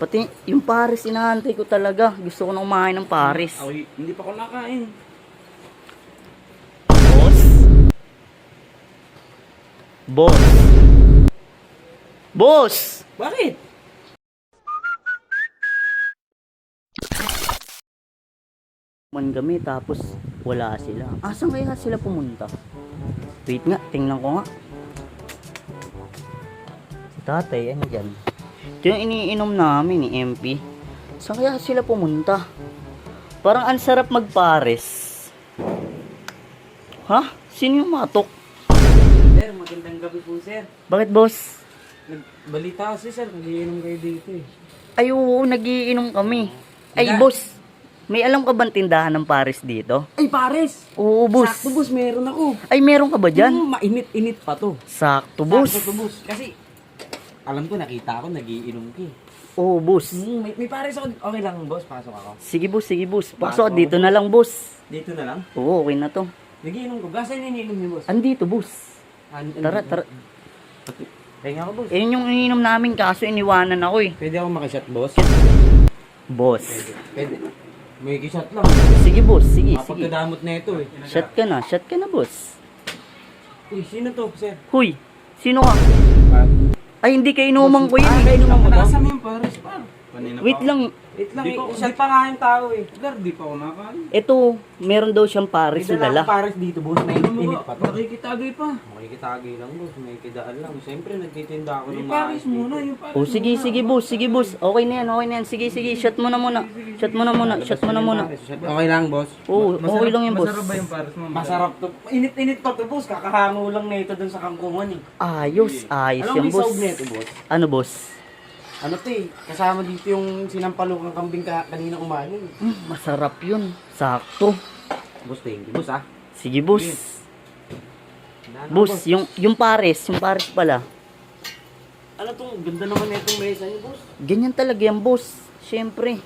Pati yung Paris, inaantay ko talaga. Gusto ko na kumain ng Paris. Ay, hindi pa ako nakain. Boss? Boss? Boss! Bakit? Man kami tapos wala sila. Asan kaya sila pumunta? Wait nga, tingnan ko nga. Tatay, ano dyan? Ito yung iniinom namin ni MP. Saan kaya sila pumunta? Parang ang sarap magpares. Ha? Sino yung matok? Sir, magandang gabi po, sir. Bakit, boss? Balita kasi, sir. Nagiinom kayo dito eh. Ay, oo, nagiinom kami. Ay, Wala. boss, may alam ka bang tindahan ng pares dito? Ay, pares! Oo, boss. Sakto, boss. Meron ako. Ay, meron ka ba dyan? Mainit-init pa to. Sakto, boss. Sakto, boss. Kasi, alam ko, nakita ko, nagiinom ka eh. Oo, boss. May pares ako. Okay lang, boss. Pasok ako. Sige, boss, sige, boss. Pasok, dito na lang, boss. Dito na lang. Oo, okay na to. Nagiinom ko. Gasan iniinom niyo, boss? Andito, boss. Tara, tara. Kaya ako, boss. Eh, yun yung ininom namin, kaso iniwanan ako eh. Pwede ako makishot, boss? Boss. Pwede. May kishot lang. Sige, boss. Sige, sige. Mapagkadamot na ito eh. Shot ka na, boss. Uy, sino to, sir? Huy, sino ka? Ay, hindi kayo inuman ko yun. Kainuman mo ba? Nasa mo yung pares, par. Wait lang. Wait lang, shot pa nga yung tao eh. Di pa ako nakain. Ito, meron daw siyang pares na dala. Pares dito, boss. May init pa to. Nakikitagay pa. Makikitagay lang, boss. May kidaan lang. Siyempre, nagtitinda ako ng Yung Paris muna, yung Paris. Oh, sige, sige, boss. Sige, boss. Okay na yan, okay na yan. Sige, sige. Shot mo na muna. Shot mo na muna. Shot mo na muna. Okay lang, boss. Oo, okay lang yan, boss. Masarap ba yung Paris mo? Masarap to. Init-init pa to, boss. Kakahango lang na ito dun sa kangkungan eh. Ayos, ayos Alam mo yan, yung boss. saog na ito, boss? Ano, boss? Ano to eh? Kasama dito yung sinampalukang kambing kanina umaga eh. Masarap yun. Sakto. Boss, thank you, boss ah. Sige, boss. Boss, yung pares pala. Ano tong ganda naman na itong mesa niyo, boss? Ganyan talaga yan, boss. Siyempre.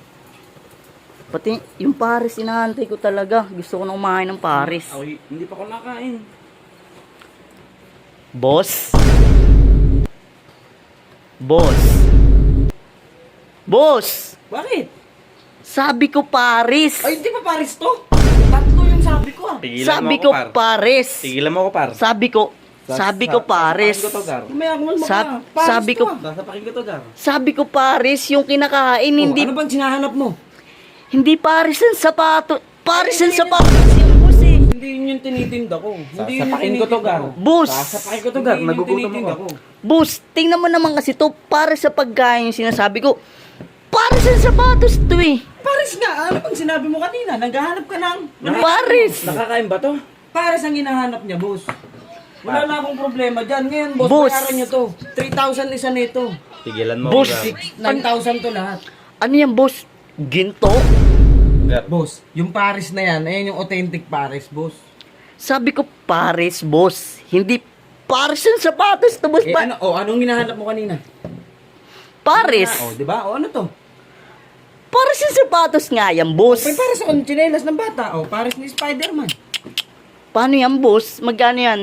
Pati yung pares, inaantay ko talaga. Gusto ko na kumain ng pares. Ay, hindi pa ako nakain. Boss? Boss? Boss! Bakit? Sabi ko pares! Ay, hindi pa Paris to? Tatlo yung sabi ko ah. Sabi ko pares! Tigilan mo ako, par. Sabi ko pares! May ako Sabi ko, Sasapakin ko to, Gar. sabi ko pares yung kinakain, hindi Ano bang sinahanap mo? hindi pares ang sapato. Pares ang sapatos yung boss eh. Hindi yun yung tinitinda ko. Hindi yun yung Sasapakin ko to, Gar. Boss! Sasapakin ko to, Gar. Nagugutom ako. Boss, tingnan mo naman kasi to, para sa pagkain yung sinasabi ko. Pares ang sapatos to eh. Paris nga, ano bang sinabi mo kanina? Naghahanap ka ng... Pares! Nakakain ba to? Paris ang hinahanap niya, boss. Wala na akong problema dyan. Ngayon, boss, Boss. bayaran niyo to. 3,000 isa nito. Tigilan mo Boss, ako, 9,000 to lahat. ano yan boss? Ginto? Gar. Boss, yung Paris na yan, ayan yung authentic Paris, boss. Sabi ko pares, boss. Hindi pares ang sapatos to, boss. Eh, anong hinahanap mo kanina? Pares? Oh, di ba? O, ano to? Pares ang sapatos nga yan, boss. May Paris akong tsinelas ng bata. O, Paris ni Spider-Man. Paano yan, boss? Magkano yan?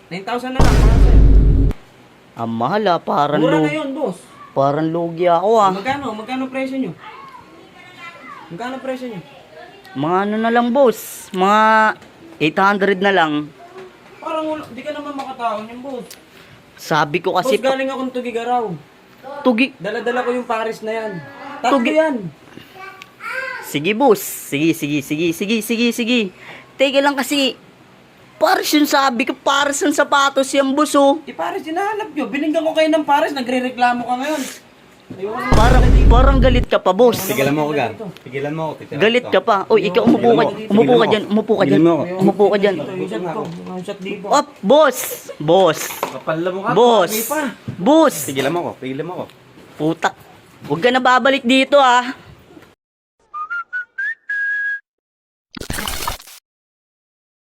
9,000 na lang. Para sa'yo. Ang mahal ah, parang Mura na lugi. yun, boss. Parang lugi ako ah. Magkano presyo nyo? Magkano presyo nyo? Mga ano na lang, boss? Mga 800 na lang. Parang di ka naman makataon yung boss. Sabi ko kasi, Boss, galing akong Tugigaraw. tugi. Dala-dala ko yung Paris na yan. Tatlo Tugi- yan. Sige, boss. Sige. Teka lang kasi, pares yung sabi ko, pares ang sapatos yan, boss oh. Paris, hinahanap nyo. Binigyan ko kayo ng Paris, nagre-reklamo ka ngayon. Ayun. Parang galit ka pa, boss. Tigilan mo ako, Gar. Tigilan mo ako. Titira Galit ko. ka pa. Oy, ikaw umupo ka. Umupo ka dyan. Umupo ka dyan. Tignan mo ako. Umupo ka dyan. Yung shot ko. Yung shot dito. Op, boss. Boss. Kapal mo ka. Boss. May pa. Boss. Tigilan mo ako. Tigilan mo ako. Putak. Huwag ka na babalik dito ah.